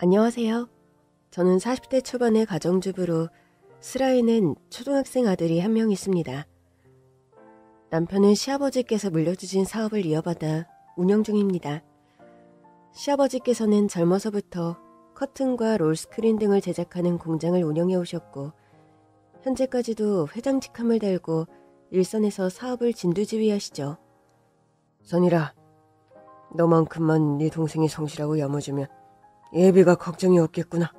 안녕하세요. 저는 40대 초반의 가정주부로 슬아에는 초등학생 아들이 한 명 있습니다. 남편은 시아버지께서 물려주신 사업을 이어받아 운영 중입니다. 시아버지께서는 젊어서부터 커튼과 롤스크린 등을 제작하는 공장을 운영해 오셨고 현재까지도 회장 직함을 달고 일선에서 사업을 진두지휘하시죠. 선이라, 너만큼만 네 동생이 성실하고 야무지면 예비가 걱정이 없겠구나.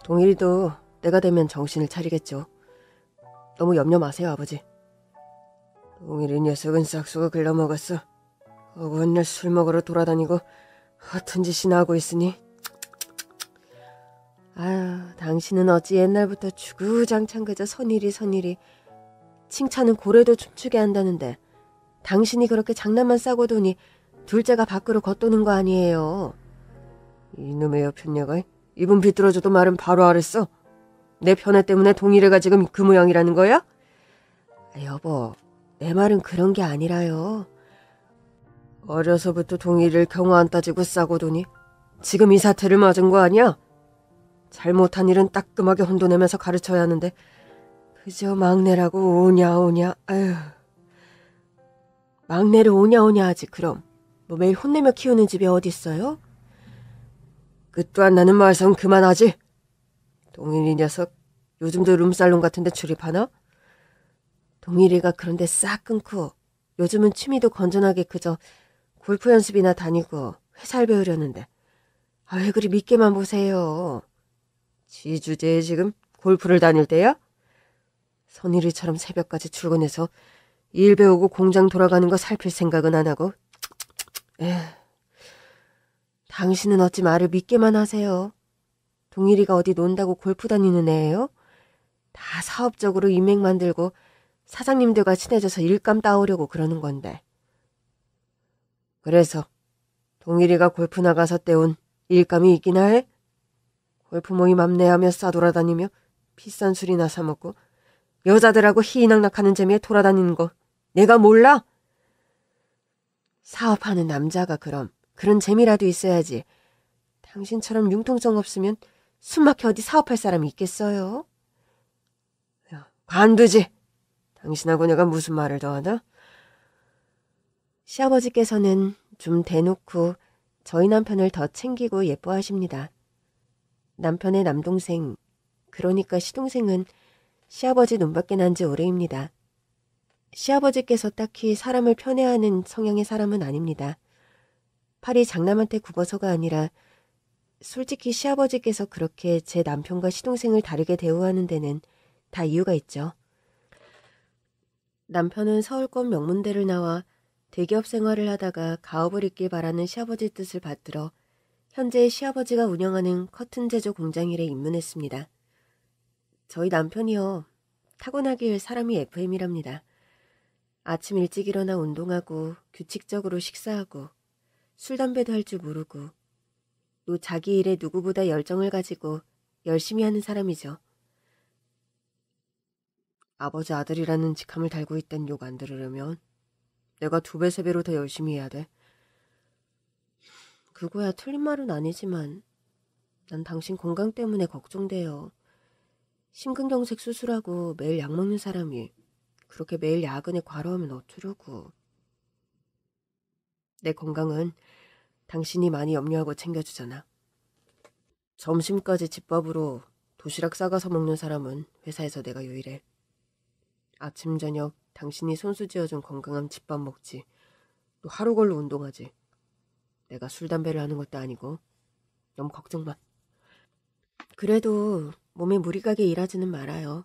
동일이도 때가 되면 정신을 차리겠죠. 너무 염려 마세요, 아버지. 동일이 녀석은 싹수가 글러먹었어. 어느 날 술 먹으러 돌아다니고 허튼 짓이나 하고 있으니. 아유, 당신은 어찌 옛날부터 주구장창 그저 선일이 칭찬은 고래도 춤추게 한다는데 당신이 그렇게 장난만 싸고 도니 둘째가 밖으로 겉도는 거 아니에요. 이놈의 여편녀가 입은 비뚤어져도 말은 바로 알았어. 내 편애 때문에 동일애가 지금 그 모양이라는 거야? 여보, 내 말은 그런 게 아니라요. 어려서부터 동일을 경우 안 따지고 싸고 도니 지금 이 사태를 맞은 거 아니야? 잘못한 일은 따끔하게 혼돈내면서 가르쳐야 하는데 그저 막내라고 오냐 아휴. 막내를 오냐 하지 그럼. 뭐 매일 혼내며 키우는 집이 어딨어요? 끝도 안 나는 말썽 그만하지. 동일이 녀석 요즘도 룸살롱 같은 데 출입하나? 동일이가 그런데 싹 끊고 요즘은 취미도 건전하게 그저 골프 연습이나 다니고 회사를 배우려는데 왜 그리 믿게만 보세요. 지 주제에 지금 골프를 다닐 때야? 선일이처럼 새벽까지 출근해서 일 배우고 공장 돌아가는 거 살필 생각은 안 하고. 당신은 어찌 말을 믿게만 하세요. 동일이가 어디 논다고 골프 다니는 애예요? 다 사업적으로 인맥 만들고 사장님들과 친해져서 일감 따오려고 그러는 건데. 그래서 동일이가 골프 나가서 떼온 일감이 있기나 해? 골프 모임 안내하며 싸돌아다니며 비싼 술이나 사먹고 여자들하고 희희낙낙하는 재미에 돌아다니는 거 내가 몰라? 사업하는 남자가 그런 재미라도 있어야지. 당신처럼 융통성 없으면 숨막혀 어디 사업할 사람이 있겠어요? 야, 관두지. 당신하고 내가 무슨 말을 더 하나? 시아버지께서는 좀 대놓고 저희 남편을 더 챙기고 예뻐하십니다. 남편의 남동생, 그러니까 시동생은 시아버지 눈밖에 난 지 오래입니다. 시아버지께서 딱히 사람을 편애하는 성향의 사람은 아닙니다. 팔이 장남한테 굽어서가 아니라 솔직히 시아버지께서 그렇게 제 남편과 시동생을 다르게 대우하는 데는 다 이유가 있죠. 남편은 서울권 명문대를 나와 대기업 생활을 하다가 가업을 잇길 바라는 시아버지 뜻을 받들어 현재 시아버지가 운영하는 커튼 제조 공장 일에 입문했습니다. 저희 남편이요. 타고나길 사람이 FM이랍니다. 아침 일찍 일어나 운동하고 규칙적으로 식사하고 술 담배도 할 줄 모르고 또 자기 일에 누구보다 열정을 가지고 열심히 하는 사람이죠. 아버지 아들이라는 직함을 달고 있다는 욕 안 들으려면 내가 2배, 3배로 더 열심히 해야 돼. 그거야 틀린 말은 아니지만 난 당신 건강 때문에 걱정돼요. 심근경색 수술하고 매일 약 먹는 사람이 그렇게 매일 야근에 과로하면 어쩌려고. 내 건강은 당신이 많이 염려하고 챙겨주잖아. 점심까지 집밥으로 도시락 싸가서 먹는 사람은 회사에서 내가 유일해. 아침 저녁 당신이 손수 지어준 건강한 집밥 먹지. 또 하루 걸로 운동하지. 내가 술 담배를 하는 것도 아니고 너무 걱정 마. 그래도 몸에 무리 가게 일하지는 말아요.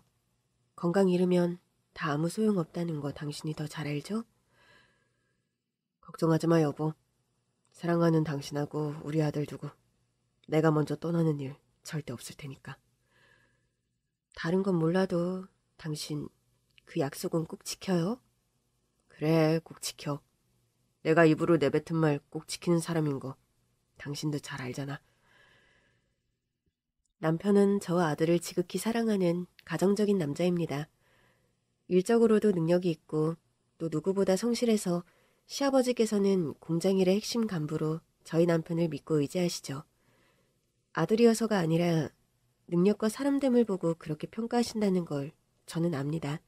건강 잃으면 다 아무 소용없다는 거 당신이 더 잘 알죠? 걱정하지 마 여보. 사랑하는 당신하고 우리 아들 두고 내가 먼저 떠나는 일 절대 없을 테니까. 다른 건 몰라도 당신 그 약속은 꼭 지켜요? 그래, 꼭 지켜. 내가 입으로 내뱉은 말 꼭 지키는 사람인 거 당신도 잘 알잖아. 남편은 저와 아들을 지극히 사랑하는 가정적인 남자입니다. 일적으로도 능력이 있고 또 누구보다 성실해서 시아버지께서는 공장 일의 핵심 간부로 저희 남편을 믿고 의지하시죠. 아들이어서가 아니라 능력과 사람됨을 보고 그렇게 평가하신다는 걸 저는 압니다.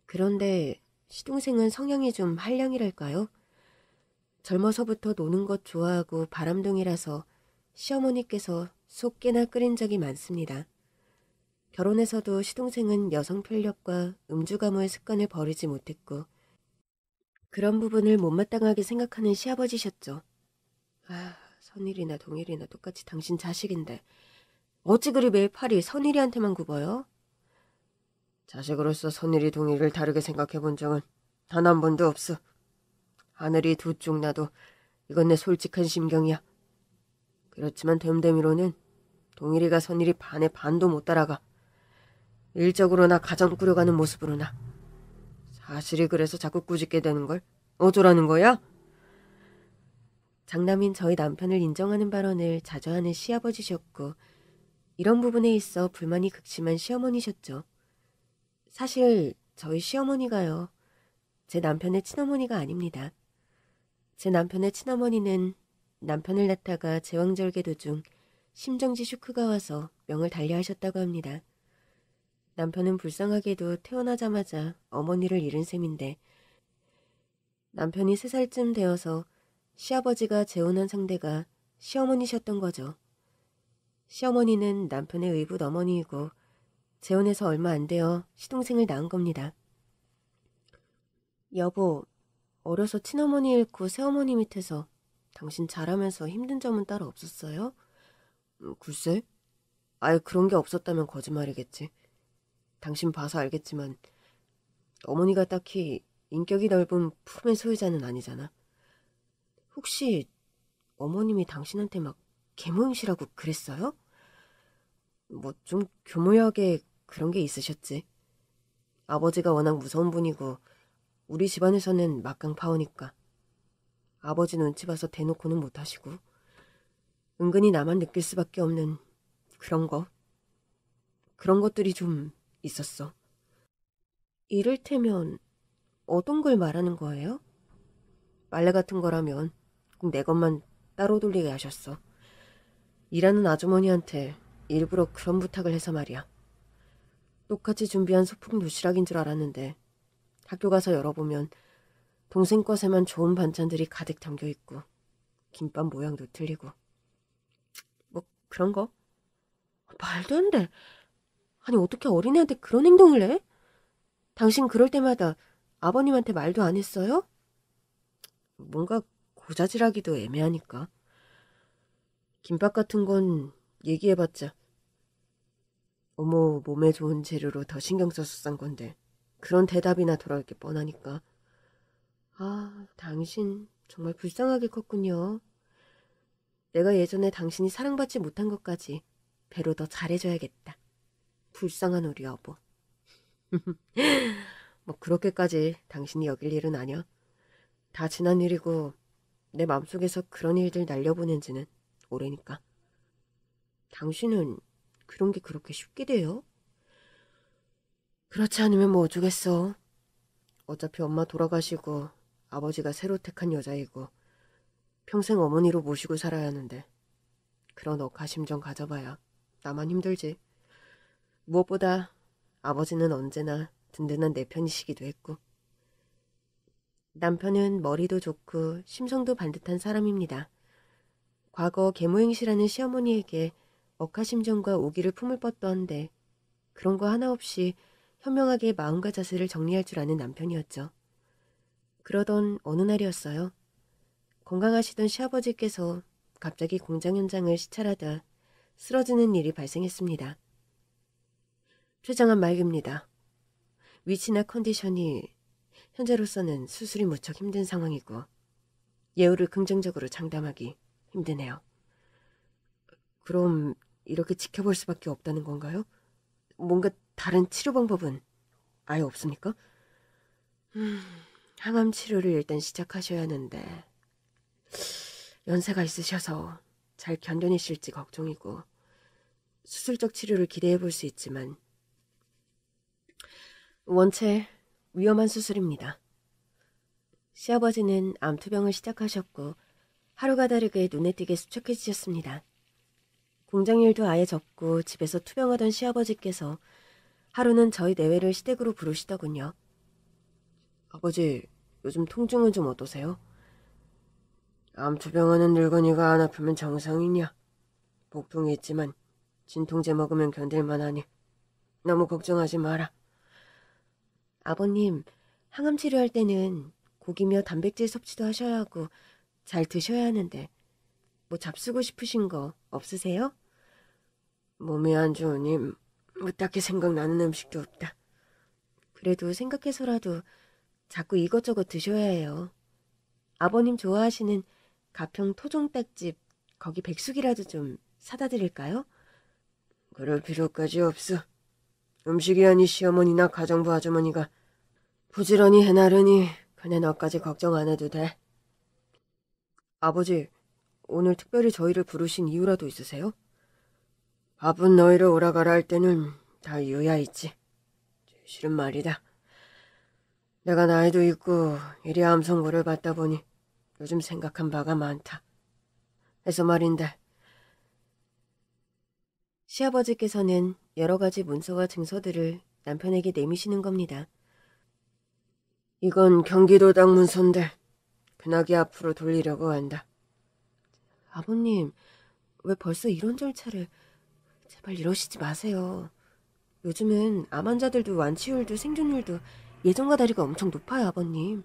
그런데 시동생은 성향이 좀 한량이랄까요? 젊어서부터 노는 것 좋아하고 바람둥이라서 시어머니께서 속 깨나 끓인 적이 많습니다. 결혼해서도 시동생은 여성 편력과 음주 가무의 습관을 버리지 못했고 그런 부분을 못마땅하게 생각하는 시아버지셨죠. 아, 선일이나 동일이나 똑같이 당신 자식인데 어찌 그리 매일 팔이 선일이한테만 굽어요? 자식으로서 선일이 동일을 다르게 생각해 본 적은 단 한 번도 없어. 하늘이 두 쪽 나도 이건 내 솔직한 심경이야. 그렇지만 됨됨이로는 동일이가 선일이 반에 반도 못 따라가. 일적으로나 가정 꾸려가는 모습으로나. 사실이 그래서 자꾸 꾸짖게 되는 걸 어쩌라는 거야? 장남인 저희 남편을 인정하는 발언을 자주 하는 시아버지셨고 이런 부분에 있어 불만이 극심한 시어머니셨죠. 사실 저희 시어머니가요. 제 남편의 친어머니가 아닙니다. 제 남편의 친어머니는 남편을 낳다가 제왕절개 도중 심정지 쇼크가 와서 명을 달리하셨다고 합니다. 남편은 불쌍하게도 태어나자마자 어머니를 잃은 셈인데 남편이 3살쯤 되어서 시아버지가 재혼한 상대가 시어머니셨던 거죠. 시어머니는 남편의 의붓 어머니이고 재혼해서 얼마 안 되어 시동생을 낳은 겁니다. 여보, 어려서 친어머니 잃고 새어머니 밑에서 당신 자라면서 힘든 점은 따로 없었어요? 글쎄, 아예 그런 게 없었다면 거짓말이겠지. 당신 봐서 알겠지만 어머니가 딱히 인격이 넓은 품의 소유자는 아니잖아. 혹시 어머님이 당신한테 막 계모임씨라고 그랬어요? 뭐 좀 교묘하게 그런 게 있으셨지. 아버지가 워낙 무서운 분이고 우리 집안에서는 막강파오니까 아버지 눈치 봐서 대놓고는 못하시고 은근히 나만 느낄 수밖에 없는 그런 것들이 좀 있었어. 이를테면 어떤 걸 말하는 거예요? 빨래 같은 거라면 꼭 내 것만 따로 돌리게 하셨어. 일하는 아주머니한테 일부러 그런 부탁을 해서 말이야. 똑같이 준비한 소풍 도시락인 줄 알았는데 학교 가서 열어보면 동생 것에만 좋은 반찬들이 가득 담겨있고 김밥 모양도 틀리고 뭐 그런 거? 말도 안 돼. 아니 어떻게 어린애한테 그런 행동을 해? 당신 그럴 때마다 아버님한테 말도 안 했어요? 뭔가 고자질하기도 애매하니까. 김밥 같은 건 얘기해봤자 어머 몸에 좋은 재료로 더 신경 써서 싼 건데 그런 대답이나 돌아올 게 뻔하니까. 아, 당신 정말 불쌍하게 컸군요. 내가 예전에 당신이 사랑받지 못한 것까지 배로 더 잘해줘야겠다. 불쌍한 우리 여보. 뭐 그렇게까지 당신이 여길 일은 아니야. 다 지난 일이고 내 맘속에서 그런 일들 날려보낸 지는 오래니까. 당신은 그런 게 그렇게 쉽게 돼요? 그렇지 않으면 뭐 어쩌겠어. 어차피 엄마 돌아가시고 아버지가 새로 택한 여자이고 평생 어머니로 모시고 살아야 하는데 그런 억하심정 가져봐야 나만 힘들지. 무엇보다 아버지는 언제나 든든한 내 편이시기도 했고 남편은 머리도 좋고 심성도 반듯한 사람입니다. 과거 계모행시라는 시어머니에게 억하심정과 오기를 품을 법도 한데 그런 거 하나 없이 현명하게 마음과 자세를 정리할 줄 아는 남편이었죠. 그러던 어느 날이었어요. 건강하시던 시아버지께서 갑자기 공장 현장을 시찰하다 쓰러지는 일이 발생했습니다. 최장한 말입니다. 위치나 컨디션이 현재로서는 수술이 무척 힘든 상황이고 예후를 긍정적으로 장담하기 힘드네요. 그럼 이렇게 지켜볼 수밖에 없다는 건가요? 뭔가 다른 치료 방법은 아예 없습니까? 항암 치료를 일단 시작하셔야 하는데 연세가 있으셔서 잘 견뎌내실지 걱정이고 수술적 치료를 기대해 볼 수 있지만 원체 위험한 수술입니다. 시아버지는 암투병을 시작하셨고 하루가 다르게 눈에 띄게 수척해지셨습니다. 공장 일도 아예 접고 집에서 투병하던 시아버지께서 하루는 저희 내외를 시댁으로 부르시더군요. 아버지, 요즘 통증은 좀 어떠세요? 암 투병하는 늙은이가 안 아프면 정상이냐? 복통이 있지만 진통제 먹으면 견딜만하니 너무 걱정하지 마라. 아버님, 항암 치료할 때는 고기며 단백질 섭취도 하셔야 하고 잘 드셔야 하는데 뭐 잡수고 싶으신 거 없으세요? 몸이 안 좋으니 뭐 딱히 생각나는 음식도 없다. 그래도 생각해서라도 자꾸 이것저것 드셔야 해요. 아버님 좋아하시는 가평 토종닭집 거기 백숙이라도 좀 사다 드릴까요? 그럴 필요까지 없어. 음식이 아니 시어머니나 가정부 아주머니가 부지런히 해나르니 그네 너까지 걱정 안 해도 돼. 아버지, 오늘 특별히 저희를 부르신 이유라도 있으세요? 바쁜 너희를 오라가라 할 때는 다 이유야 있지. 실은 말이다. 내가 나이도 있고 이리 암 선고를 받다 보니 요즘 생각한 바가 많다. 해서 말인데 시아버지께서는 여러 가지 문서와 증서들을 남편에게 내미시는 겁니다. 이건 경기도 당 문서인데 근하기 앞으로 돌리려고 한다. 아버님, 왜 벌써 이런 절차를... 제발 이러시지 마세요. 요즘은 암 환자들도 완치율도 생존율도 예전과 다르게 엄청 높아요, 아버님.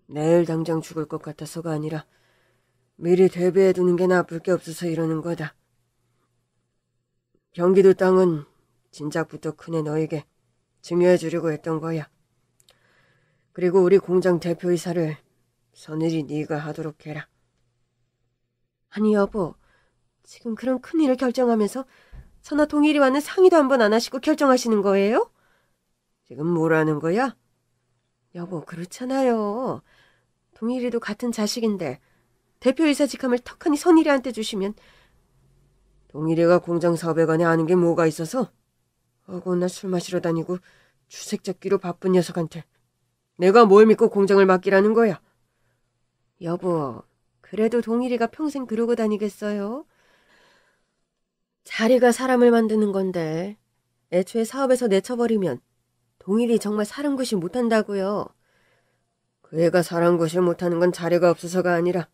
내일 당장 죽을 것 같아서가 아니라 미리 대비해두는 게 나쁠 게 없어서 이러는 거다. 경기도 땅은 진작부터 큰애 너에게 증여해주려고 했던 거야. 그리고 우리 공장 대표이사를 선일이 네가 하도록 해라. 아니 여보, 지금 그런 큰일을 결정하면서 저나 동일이와는 상의도 한 번 안 하시고 결정하시는 거예요? 지금 뭐라는 거야? 여보, 그렇잖아요. 동일이도 같은 자식인데 대표이사 직함을 턱하니 선일이한테 주시면... 동일이가 공장 사업에 관해 아는 게 뭐가 있어서? 어긋나 술 마시러 다니고 주색잡기로 바쁜 녀석한테 내가 뭘 믿고 공장을 맡기라는 거야? 여보, 그래도 동일이가 평생 그러고 다니겠어요? 자리가 사람을 만드는 건데 애초에 사업에서 내쳐버리면 동일이 정말 사람굿이 못한다고요. 그 애가 사람굿을 못하는 건 자리가 없어서가 아니라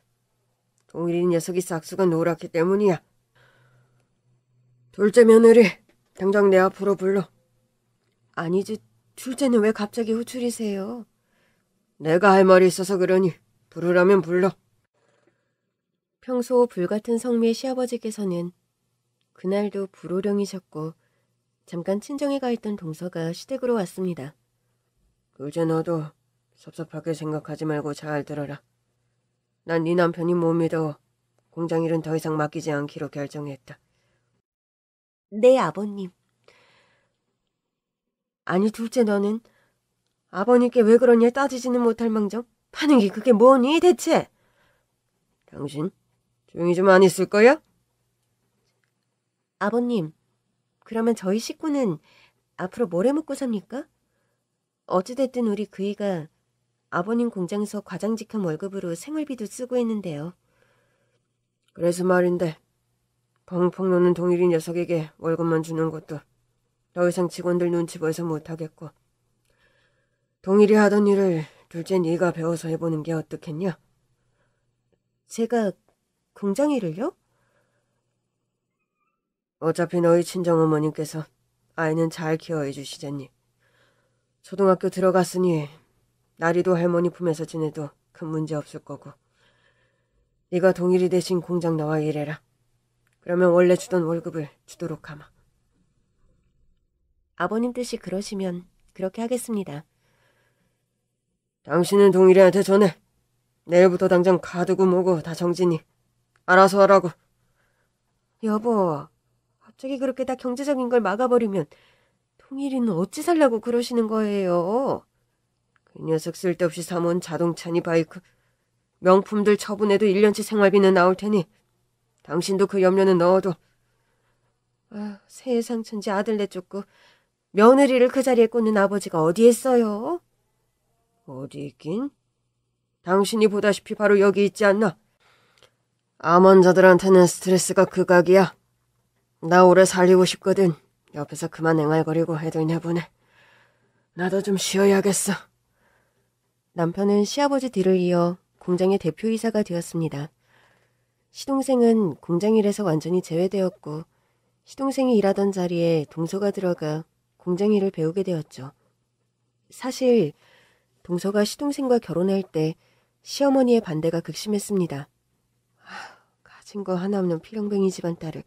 동일이 녀석이 싹수가 노랗기 때문이야. 둘째 며느리, 당장 내 앞으로 불러. 아니지, 둘째는 왜 갑자기 호출이세요? 내가 할 말이 있어서 그러니 부르라면 불러. 평소 불같은 성미의 시아버지께서는 그날도 불호령이셨고 잠깐 친정에 가 있던 동서가 시댁으로 왔습니다. 그제 너도 섭섭하게 생각하지 말고 잘 들어라. 난 네 남편이 못 믿어 공장 일은 더 이상 맡기지 않기로 결정했다. 네, 아버님. 아니, 둘째 너는 아버님께 왜 그러냐 따지지는 못할 망정 하는 게 그게 뭐니 대체? 당신 조용히 좀 안 있을 거야? 아버님, 그러면 저희 식구는 앞으로 뭘 해먹고 삽니까? 어찌됐든 우리 그이가 아버님 공장에서 과장 직함 월급으로 생활비도 쓰고 있는데요. 그래서 말인데 펑펑 노는 동일이 녀석에게 월급만 주는 것도 더 이상 직원들 눈치 보여서 못하겠고 동일이 하던 일을 둘째 네가 배워서 해보는 게 어떻겠냐? 제가 공장 일을요? 어차피 너희 친정어머님께서 아이는 잘 케어해 주시잖니. 초등학교 들어갔으니 나리도 할머니 품에서 지내도 큰 문제 없을 거고 네가 동일이 대신 공장 나와 일해라. 그러면 원래 주던 월급을 주도록 하마. 아버님 뜻이 그러시면 그렇게 하겠습니다. 당신은 동일이한테 전해. 내일부터 당장 카드고 뭐고 다 정지니. 알아서 하라고. 여보, 갑자기 그렇게 다 경제적인 걸 막아버리면 동일이는 어찌 살라고 그러시는 거예요? 그 녀석 쓸데없이 사모은 자동차니 바이크. 명품들 처분해도 1년치 생활비는 나올 테니 당신도 그 염려는 넣어도. 아, 세상 천지 아들 내쫓고 며느리를 그 자리에 꽂는 아버지가 어디에 있어요? 어디 있긴? 당신이 보다시피 바로 여기 있지 않나? 암환자들한테는 스트레스가 극악이야. 나 오래 살리고 싶거든. 옆에서 그만 앵알거리고 애들 내보내. 나도 좀 쉬어야겠어. 남편은 시아버지 뒤를 이어 공장의 대표이사가 되었습니다. 시동생은 공장 일에서 완전히 제외되었고 시동생이 일하던 자리에 동서가 들어가 공장 일을 배우게 되었죠. 사실 동서가 시동생과 결혼할 때 시어머니의 반대가 극심했습니다. 가진 거 하나 없는 필형뱅이 집안 딸을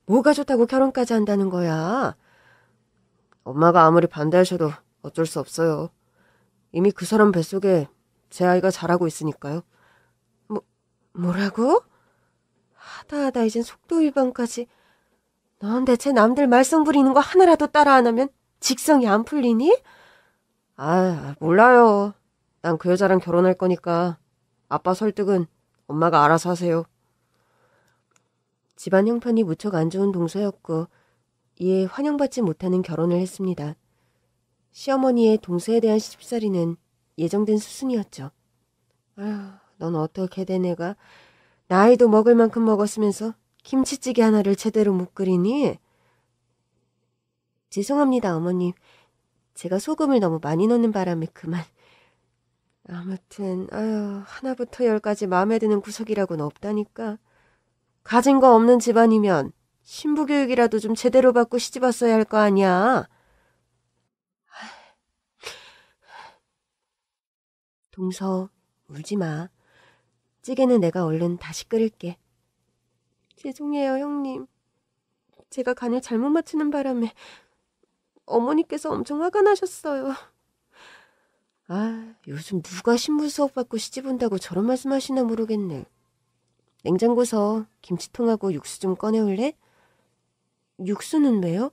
뭐가 좋다고 결혼까지 한다는 거야. 엄마가 아무리 반대하셔도 어쩔 수 없어요. 이미 그 사람 뱃속에 제 아이가 자라고 있으니까요. 뭐라고? 하다 이젠 속도 위반까지. 넌 대체 남들 말썽 부리는 거 하나라도 따라 안 하면 직성이 안 풀리니? 몰라요. 난 그 여자랑 결혼할 거니까 아빠 설득은 엄마가 알아서 하세요. 집안 형편이 무척 안 좋은 동서였고 이에 환영받지 못하는 결혼을 했습니다. 시어머니의 동서에 대한 시집살이는 예정된 수순이었죠. 넌 어떻게 된 애가 나이도 먹을 만큼 먹었으면서 김치찌개 하나를 제대로 못 끓이니? 죄송합니다, 어머님. 제가 소금을 너무 많이 넣는 바람에 그만. 아무튼 하나부터 열까지 마음에 드는 구석이라고는 없다니까. 가진 거 없는 집안이면 신부교육이라도 좀 제대로 받고 시집 왔어야 할 거 아니야. 동서, 울지 마. 찌개는 내가 얼른 다시 끓일게. 죄송해요, 형님. 제가 간을 잘못 맞추는 바람에 어머니께서 엄청 화가 나셨어요. 요즘 누가 신부 수업 받고 시집 온다고 저런 말씀하시나 모르겠네. 냉장고서 김치통하고 육수 좀 꺼내올래? 육수는 왜요?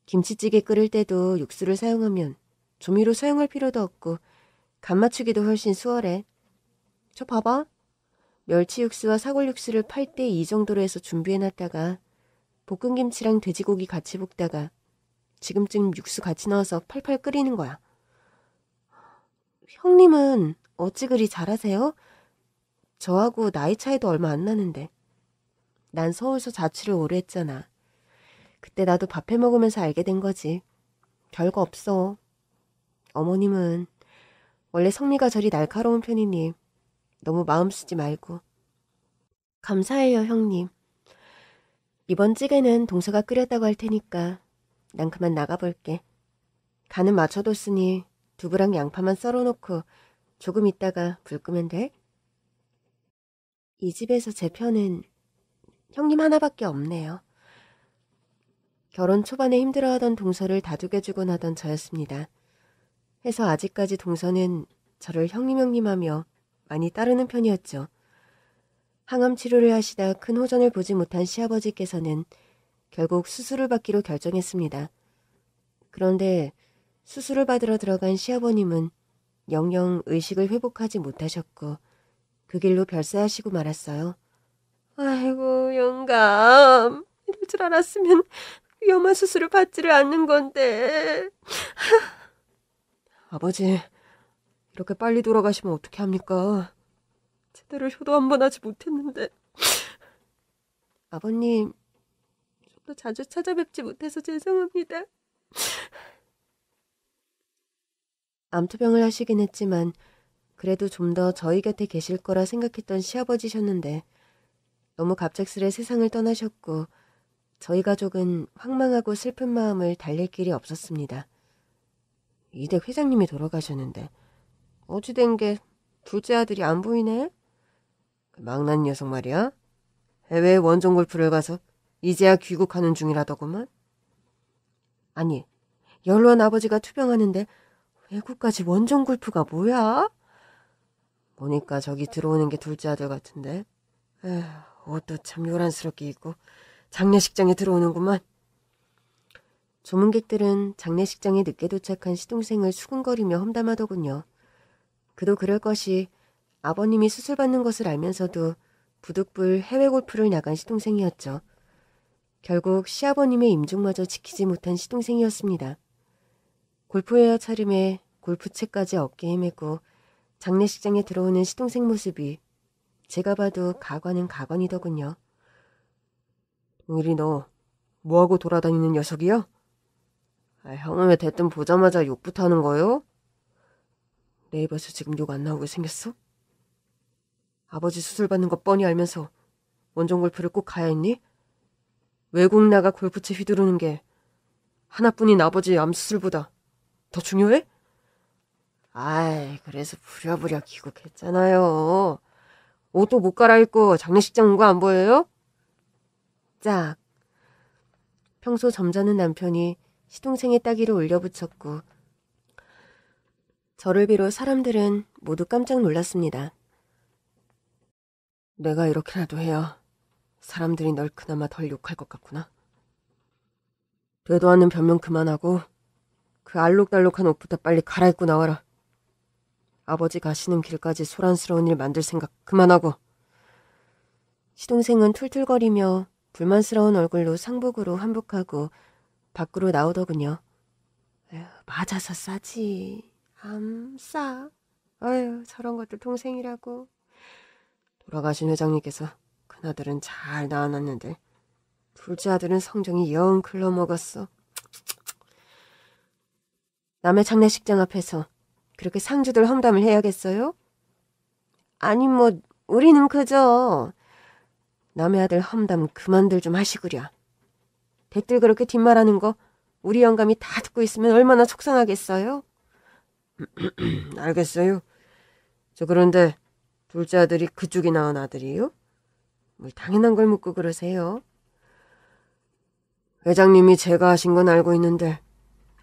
김치찌개 끓일 때도 육수를 사용하면 조미료 사용할 필요도 없고 간 맞추기도 훨씬 수월해. 저 봐봐. 멸치 육수와 사골 육수를 8대 2 정도로 해서 준비해놨다가 볶음김치랑 돼지고기 같이 볶다가 지금쯤 육수 같이 넣어서 팔팔 끓이는 거야. 형님은 어찌 그리 잘하세요? 저하고 나이 차이도 얼마 안 나는데. 난 서울서 자취를 오래 했잖아. 그때 나도 밥해 먹으면서 알게 된 거지. 별거 없어. 어머님은 원래 성미가 저리 날카로운 편이니 너무 마음 쓰지 말고. 감사해요, 형님. 이번 찌개는 동서가 끓였다고 할 테니까 난 그만 나가볼게. 간은 맞춰뒀으니 두부랑 양파만 썰어놓고 조금 있다가 불 끄면 돼? 이 집에서 제 편은 형님 하나밖에 없네요. 결혼 초반에 힘들어하던 동서를 다독여주곤 하던 저였습니다. 해서 아직까지 동서는 저를 형님 하며 많이 따르는 편이었죠. 항암 치료를 하시다 큰 호전을 보지 못한 시아버지께서는 결국 수술을 받기로 결정했습니다. 그런데 수술을 받으러 들어간 시아버님은 영영 의식을 회복하지 못하셨고 그 길로 별세하시고 말았어요. 아이고 영감, 이럴 줄 알았으면 위험한 수술을 받지를 않는 건데. 아버지, 이렇게 빨리 돌아가시면 어떻게 합니까? 제대로 효도 한 번 하지 못했는데. 아버님, 좀 더 자주 찾아뵙지 못해서 죄송합니다. 암투병을 하시긴 했지만 그래도 좀 더 저희 곁에 계실 거라 생각했던 시아버지셨는데 너무 갑작스레 세상을 떠나셨고 저희 가족은 황망하고 슬픈 마음을 달랠 길이 없었습니다. 이댁 회장님이 돌아가셨는데 어찌된 게 둘째 아들이 안 보이네? 그 망난 녀석 말이야. 해외에 원정 골프를 가서 이제야 귀국하는 중이라더구만. 아니, 연로한 아버지가 투병하는데 외국까지 원정 골프가 뭐야? 보니까 저기 들어오는 게 둘째 아들 같은데. 에휴, 옷도 참 요란스럽게 입고 장례식장에 들어오는구만. 조문객들은 장례식장에 늦게 도착한 시동생을 수군거리며 험담하더군요. 그도 그럴 것이 아버님이 수술받는 것을 알면서도 부득불 해외 골프를 나간 시동생이었죠. 결국 시아버님의 임종마저 지키지 못한 시동생이었습니다. 골프웨어 차림에 골프채까지 어깨에 메고 장례식장에 들어오는 시동생 모습이 제가 봐도 가관은 가관이더군요. 동일이 너 뭐하고 돌아다니는 녀석이야? 형은 왜 대뜸 보자마자 욕부터 하는 거요? 내 입에서 지금 욕 안 나오게 생겼어? 아버지 수술 받는 거 뻔히 알면서 원정 골프를 꼭 가야 했니? 외국 나가 골프채 휘두르는 게 하나뿐인 아버지 암 수술보다 더 중요해? 그래서 부랴부랴 귀국했잖아요. 옷도 못 갈아입고 장례식장 온 거 안 보여요? 짝. 평소 점잖은 남편이 시동생의 따귀를 올려붙였고 저를 비롯 사람들은 모두 깜짝 놀랐습니다. 내가 이렇게라도 해야 사람들이 널 그나마 덜 욕할 것 같구나. 되도 않는 변명 그만하고 그 알록달록한 옷부터 빨리 갈아입고 나와라. 아버지 가시는 길까지 소란스러운 일 만들 생각 그만하고. 시동생은 툴툴거리며 불만스러운 얼굴로 상복으로 환복하고 밖으로 나오더군요. 맞아서 싸지. 싸. 저런 것도 동생이라고. 돌아가신 회장님께서 큰아들은 잘 낳아놨는데 둘째 아들은 성정이 영 글러먹었어. 남의 장례식장 앞에서 그렇게 상주들 험담을 해야겠어요? 아니 우리는 그저 남의 아들 험담 그만들 좀 하시구랴. 댓글 그렇게 뒷말하는 거 우리 영감이 다 듣고 있으면 얼마나 속상하겠어요? 알겠어요. 저 그런데 둘째 아들이 그쪽이 낳은 아들이요? 뭘 당연한 걸 묻고 그러세요? 회장님이 제가 하신 건 알고 있는데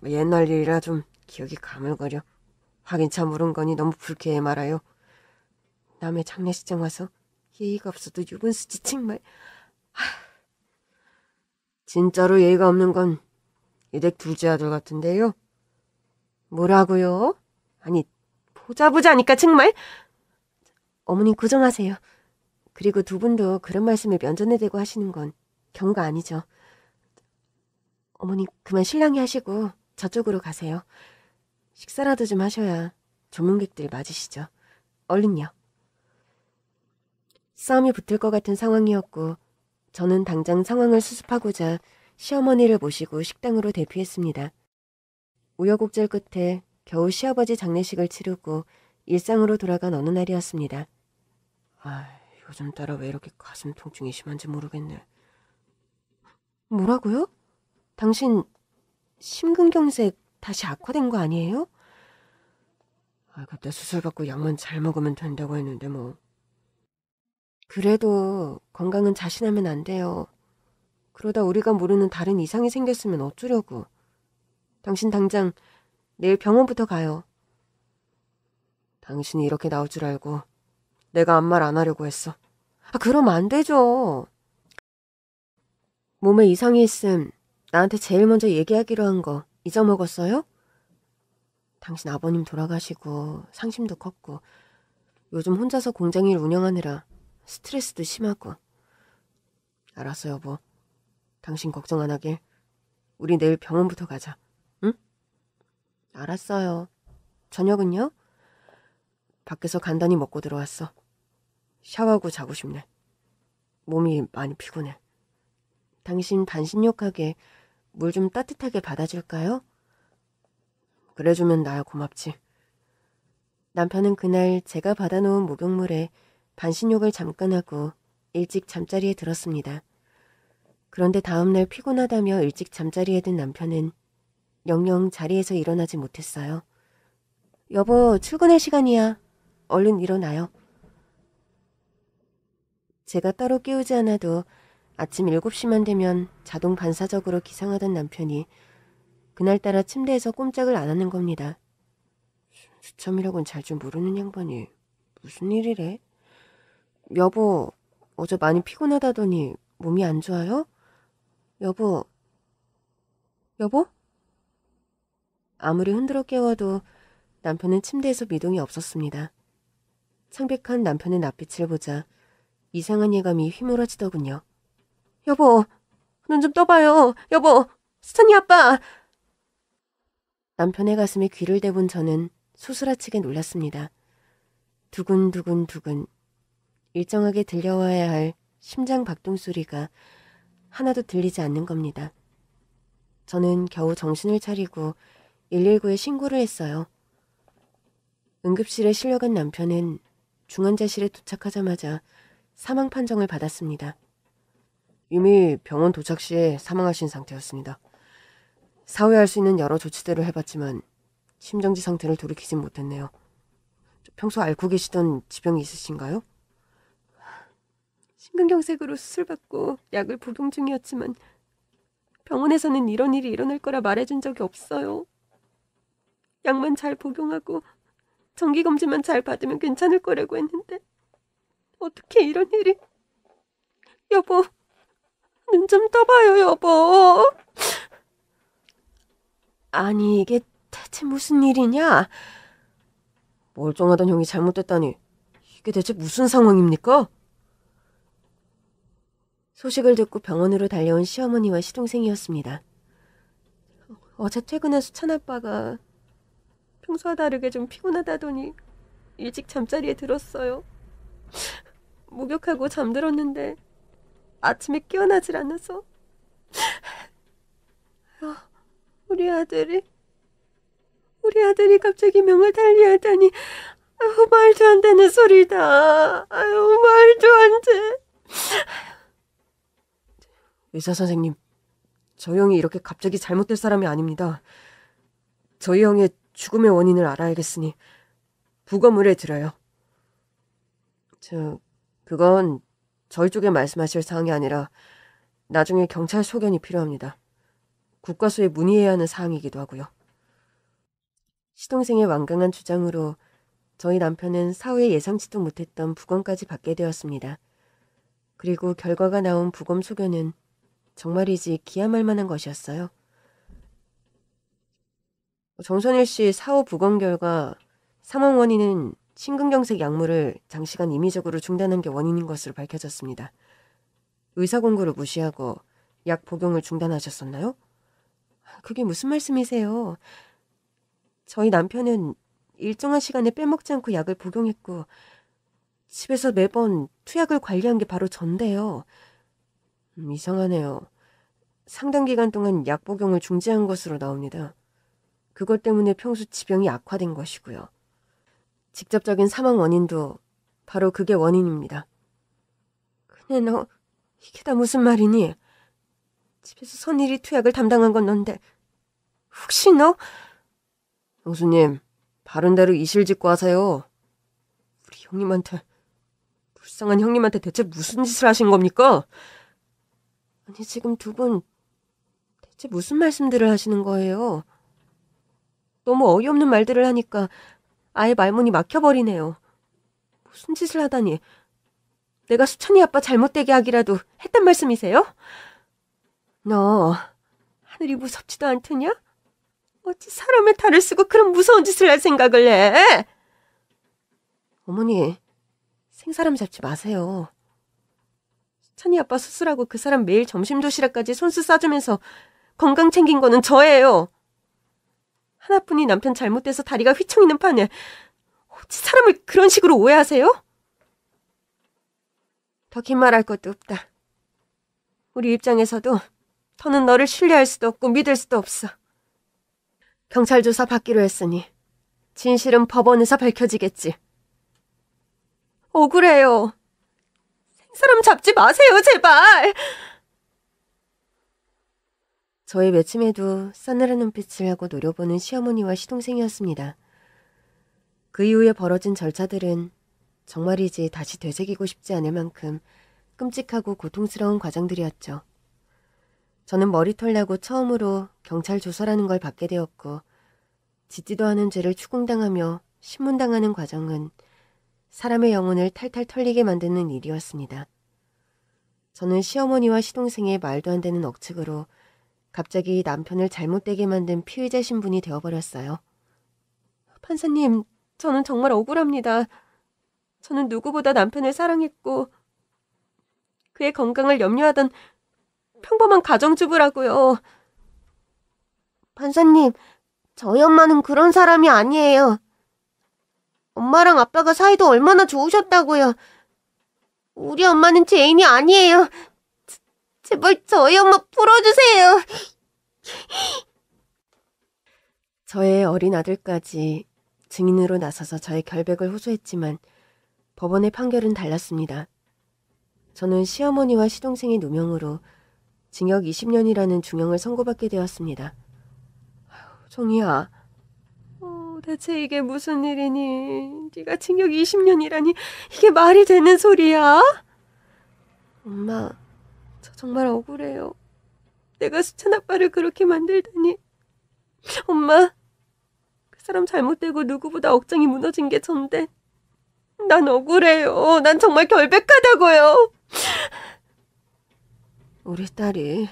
옛날 일이라 좀 기억이 가물거려. 확인차 물은 거니 너무 불쾌해 말아요. 남의 장례식장 와서 예의가 없어도 욕은 쓰지 정말. 진짜로 예의가 없는 건 이댁 둘째 아들 같은데요. 뭐라고요? 아니 보자니까 정말. 어머님 고정하세요. 그리고 두 분도 그런 말씀을 면전에 대고 하시는 건 경우가 아니죠. 어머니 그만 실랑이 하시고 저쪽으로 가세요. 식사라도 좀 하셔야 조문객들 맞으시죠. 얼른요. 싸움이 붙을 것 같은 상황이었고 저는 당장 상황을 수습하고자 시어머니를 모시고 식당으로 대피했습니다. 우여곡절 끝에 겨우 시아버지 장례식을 치르고 일상으로 돌아간 어느 날이었습니다. 요즘 따라 왜 이렇게 가슴 통증이 심한지 모르겠네. 뭐라고요? 당신 심근경색 다시 악화된 거 아니에요? 그때 수술받고 약만 잘 먹으면 된다고 했는데 뭐. 그래도 건강은 자신하면 안 돼요. 그러다 우리가 모르는 다른 이상이 생겼으면 어쩌려고. 당신 당장 내일 병원부터 가요. 당신이 이렇게 나올 줄 알고 내가 아무 말 안 하려고 했어. 그럼 안 되죠. 몸에 이상이 있음 나한테 제일 먼저 얘기하기로 한 거 잊어먹었어요? 당신 아버님 돌아가시고 상심도 컸고 요즘 혼자서 공장일 운영하느라 스트레스도 심하고. 알았어 여보. 당신 걱정 안 하길. 우리 내일 병원부터 가자. 응? 알았어요. 저녁은요? 밖에서 간단히 먹고 들어왔어. 샤워하고 자고 싶네. 몸이 많이 피곤해. 당신 반신욕하게 물 좀 따뜻하게 받아줄까요? 그래주면 나야 고맙지. 남편은 그날 제가 받아놓은 목욕물에 반신욕을 잠깐 하고 일찍 잠자리에 들었습니다. 그런데 다음날 피곤하다며 일찍 잠자리에 든 남편은 영영 자리에서 일어나지 못했어요. 여보, 출근할 시간이야. 얼른 일어나요. 제가 따로 깨우지 않아도 아침 7시만 되면 자동 반사적으로 기상하던 남편이 그날따라 침대에서 꼼짝을 안 하는 겁니다. 수참이라고는 잘 줄 모르는 양반이 무슨 일이래? 여보, 어제 많이 피곤하다더니 몸이 안 좋아요? 여보? 아무리 흔들어 깨워도 남편은 침대에서 미동이 없었습니다. 창백한 남편의 낯빛을 보자 이상한 예감이 휘몰아치더군요. 여보, 눈 좀 떠봐요. 여보, 수찬이 아빠. 남편의 가슴에 귀를 대본 저는 소스라치게 놀랐습니다. 두근두근. 일정하게 들려와야 할 심장 박동 소리가 하나도 들리지 않는 겁니다. 저는 겨우 정신을 차리고 119에 신고를 했어요. 응급실에 실려간 남편은 중환자실에 도착하자마자 사망 판정을 받았습니다. 이미 병원 도착 시에 사망하신 상태였습니다. 사후에 할 수 있는 여러 조치들을 해봤지만 심정지 상태를 돌이키진 못했네요. 평소 앓고 계시던 지병이 있으신가요? 심근경색으로 수술받고 약을 복용 중이었지만 병원에서는 이런 일이 일어날 거라 말해준 적이 없어요. 약만 잘 복용하고 정기검진만 잘 받으면 괜찮을 거라고 했는데 어떻게 이런 일이... 여보, 눈 좀 떠봐요, 여보. 아니, 이게 대체 무슨 일이냐? 멀쩡하던 형이 잘못됐다니 이게 대체 무슨 상황입니까? 소식을 듣고 병원으로 달려온 시어머니와 시동생이었습니다. 어제 퇴근한 수찬 아빠가 평소와 다르게 좀 피곤하다더니 일찍 잠자리에 들었어요. 목욕하고 잠들었는데 아침에 깨어나질 않아서 우리 아들이 갑자기 명을 달리하다니 말도 안 되는 소리다. 말도 안 돼. 의사 선생님, 저 형이 이렇게 갑자기 잘못될 사람이 아닙니다. 저희 형의 죽음의 원인을 알아야겠으니 부검 의뢰드려요. 그건 저희 쪽에 말씀하실 사항이 아니라 나중에 경찰 소견이 필요합니다. 국과수에 문의해야 하는 사항이기도 하고요. 시동생의 완강한 주장으로 저희 남편은 사후에 예상치도 못했던 부검까지 받게 되었습니다. 그리고 결과가 나온 부검 소견은 정말이지 기함할 만한 것이었어요. 정선일 씨 사후 부검 결과 사망 원인은 심근경색 약물을 장시간 임의적으로 중단한 게 원인인 것으로 밝혀졌습니다. 의사 공고를 무시하고 약 복용을 중단하셨었나요? 그게 무슨 말씀이세요? 저희 남편은 일정한 시간에 빼먹지 않고 약을 복용했고 집에서 매번 투약을 관리한 게 바로 전데요. 이상하네요. 상당 기간 동안 약 복용을 중지한 것으로 나옵니다. 그것 때문에 평소 지병이 악화된 것이고요. 직접적인 사망 원인도 바로 그게 원인입니다. 근데 너 이게 다 무슨 말이니? 집에서 선일이 투약을 담당한 건 넌데 혹시 너? 형수님, 바른 대로 이실직고 하세요. 우리 형님한테, 불쌍한 형님한테 대체 무슨 짓을 하신 겁니까? 아니, 지금 두 분 대체 무슨 말씀들을 하시는 거예요? 너무 어이없는 말들을 하니까 아예 말문이 막혀버리네요. 무슨 짓을 하다니. 내가 수천이 아빠 잘못되게 하기라도 했단 말씀이세요? 너 하늘이 무섭지도 않더냐? 어찌 사람의 탈을 쓰고 그런 무서운 짓을 할 생각을 해? 어머니, 생사람 잡지 마세요. 수찬이 아빠 수술하고 그 사람 매일 점심 도시락까지 손수 싸주면서 건강 챙긴 거는 저예요. 하나뿐인 남편 잘못돼서 다리가 휘청 있는 판에 어찌 사람을 그런 식으로 오해하세요? 더 긴 말할 것도 없다. 우리 입장에서도 더는 너를 신뢰할 수도 없고 믿을 수도 없어. 경찰 조사 받기로 했으니 진실은 법원에서 밝혀지겠지. 억울해요. 생사람 잡지 마세요, 제발. 저의 매침에도 싸늘한 눈빛을 하고 노려보는 시어머니와 시동생이었습니다. 그 이후에 벌어진 절차들은 정말이지 다시 되새기고 싶지 않을 만큼 끔찍하고 고통스러운 과정들이었죠. 저는 머리털 나고 처음으로 경찰 조사라는 걸 받게 되었고 짓지도 않은 죄를 추궁당하며 신문당하는 과정은 사람의 영혼을 탈탈 털리게 만드는 일이었습니다. 저는 시어머니와 시동생의 말도 안 되는 억측으로 갑자기 남편을 잘못되게 만든 피의자 신분이 되어버렸어요. 판사님, 저는 정말 억울합니다. 저는 누구보다 남편을 사랑했고 그의 건강을 염려하던 평범한 가정주부라고요. 판사님, 저희 엄마는 그런 사람이 아니에요. 엄마랑 아빠가 사이도 얼마나 좋으셨다고요. 우리 엄마는 죄인이 아니에요. 제발 저희 엄마 풀어주세요. 저의 어린 아들까지 증인으로 나서서 저의 결백을 호소했지만 법원의 판결은 달랐습니다. 저는 시어머니와 시동생의 누명으로 징역 20년이라는 중형을 선고받게 되었습니다. 종이야, 대체 이게 무슨 일이니? 네가 징역 20년이라니 이게 말이 되는 소리야? 엄마, 저 정말 억울해요. 내가 수찬 아빠를 그렇게 만들다니. 엄마, 그 사람 잘못되고 누구보다 억장이 무너진 게 전데 난 억울해요. 난 정말 결백하다고요. 우리 딸이,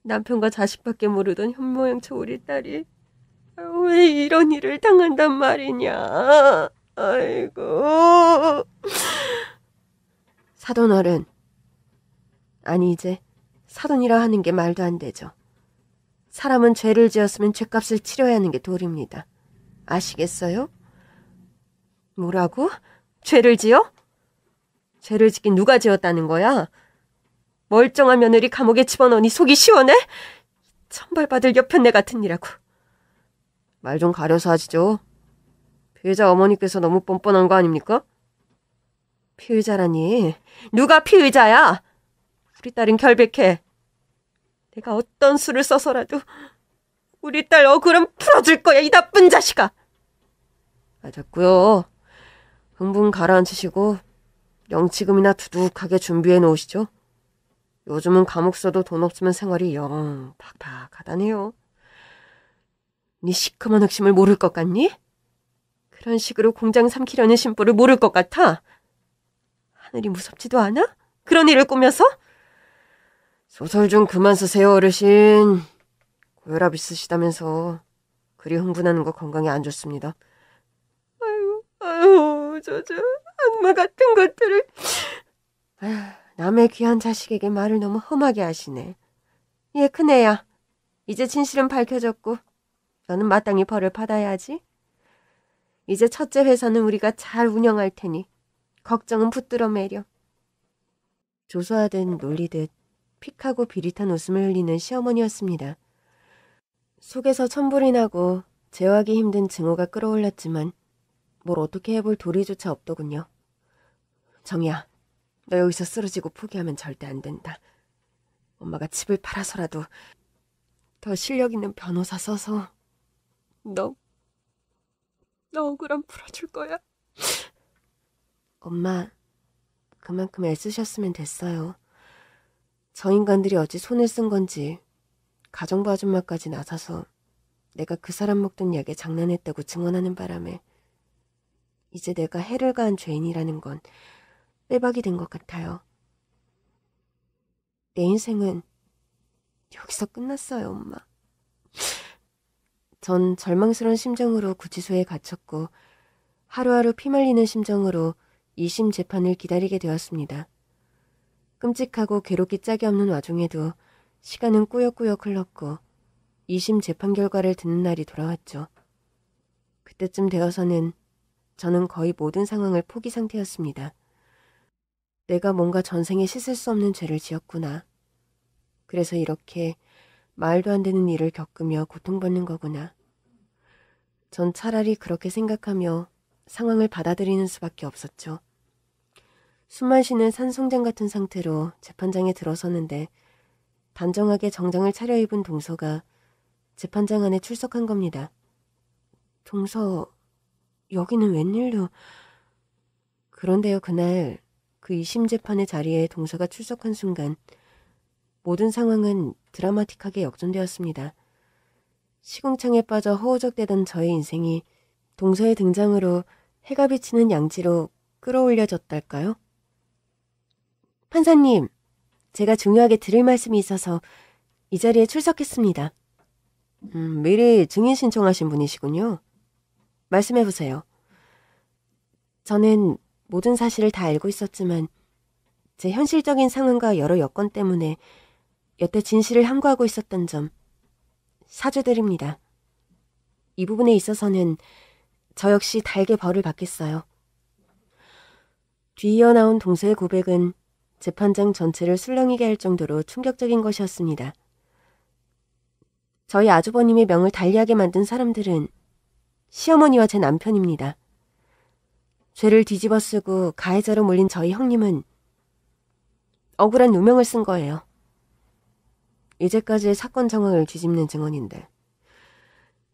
남편과 자식밖에 모르던 현모양처 우리 딸이 왜 이런 일을 당한단 말이냐. 아이고. 사돈어른. 아니, 이제 사돈이라 하는 게 말도 안 되죠. 사람은 죄를 지었으면 죄값을 치러야 하는 게 도리입니다. 아시겠어요? 뭐라고? 죄를 지어? 죄를 짓긴 누가 지었다는 거야? 멀쩡한 며느리 감옥에 집어넣으니 속이 시원해? 천벌받을 여편네 같은 이라고. 말 좀 가려서 하시죠. 피해자 어머니께서 너무 뻔뻔한 거 아닙니까? 피의자라니. 누가 피의자야? 우리 딸은 결백해. 내가 어떤 수를 써서라도 우리 딸 억울함 풀어줄 거야, 이 나쁜 자식아. 됐고요. 흥분 가라앉히시고 영치금이나 두둑하게 준비해 놓으시죠. 요즘은 감옥 써도 돈 없으면 생활이 영 팍팍하다네요. 네 시커먼 흑심을 모를 것 같니? 그런 식으로 공장 삼키려는 심보를 모를 것 같아? 하늘이 무섭지도 않아? 그런 일을 꾸며서? 소설 좀 그만 쓰세요, 어르신. 고혈압 있으시다면서. 그리 흥분하는 거 건강에 안 좋습니다. 아유, 저 악마 같은 것들을. 아휴, 남의 귀한 자식에게 말을 너무 험하게 하시네. 얘 큰애야. 이제 진실은 밝혀졌고 너는 마땅히 벌을 받아야지. 이제 첫째 회사는 우리가 잘 운영할 테니 걱정은 붙들어 매려. 조소하듯 놀리듯 픽하고 비릿한 웃음을 흘리는 시어머니였습니다. 속에서 천불이 나고 제어하기 힘든 증오가 끌어올랐지만 뭘 어떻게 해볼 도리조차 없더군요. 정이야, 너 여기서 쓰러지고 포기하면 절대 안 된다. 엄마가 집을 팔아서라도 더 실력 있는 변호사 써서 너 억울함 풀어줄 거야. 엄마, 그만큼 애쓰셨으면 됐어요. 저 인간들이 어찌 손을 쓴 건지 가정부 아줌마까지 나서서 내가 그 사람 먹던 약에 장난했다고 증언하는 바람에 이제 내가 해를 가한 죄인이라는 건 빼박이 된 것 같아요. 내 인생은 여기서 끝났어요, 엄마. 전 절망스러운 심정으로 구치소에 갇혔고 하루하루 피말리는 심정으로 2심 재판을 기다리게 되었습니다. 끔찍하고 괴롭기 짝이 없는 와중에도 시간은 꾸역꾸역 흘렀고 2심 재판 결과를 듣는 날이 돌아왔죠. 그때쯤 되어서는 저는 거의 모든 상황을 포기 상태였습니다. 내가 뭔가 전생에 씻을 수 없는 죄를 지었구나. 그래서 이렇게 말도 안 되는 일을 겪으며 고통받는 거구나. 전 차라리 그렇게 생각하며 상황을 받아들이는 수밖에 없었죠. 숨만 쉬는 산송장 같은 상태로 재판장에 들어섰는데 단정하게 정장을 차려입은 동서가 재판장 안에 출석한 겁니다. 동서, 여기는 웬일로... 그런데요, 그날 그 2심 재판의 자리에 동서가 출석한 순간 모든 상황은 드라마틱하게 역전되었습니다. 시궁창에 빠져 허우적대던 저의 인생이 동서의 등장으로 해가 비치는 양지로 끌어올려졌달까요? 판사님, 제가 중요하게 드릴 말씀이 있어서 이 자리에 출석했습니다. 미리 증인 신청하신 분이시군요. 말씀해보세요. 저는 모든 사실을 다 알고 있었지만 제 현실적인 상황과 여러 여건 때문에 여태 진실을 함구하고 있었던 점 사죄드립니다. 이 부분에 있어서는 저 역시 달게 벌을 받겠어요. 뒤이어 나온 동서의 고백은 재판장 전체를 술렁이게 할 정도로 충격적인 것이었습니다. 저희 아주버님의 명을 달리하게 만든 사람들은 시어머니와 제 남편입니다. 죄를 뒤집어 쓰고 가해자로 몰린 저희 형님은 억울한 누명을 쓴 거예요. 이제까지의 사건 정황을 뒤집는 증언인데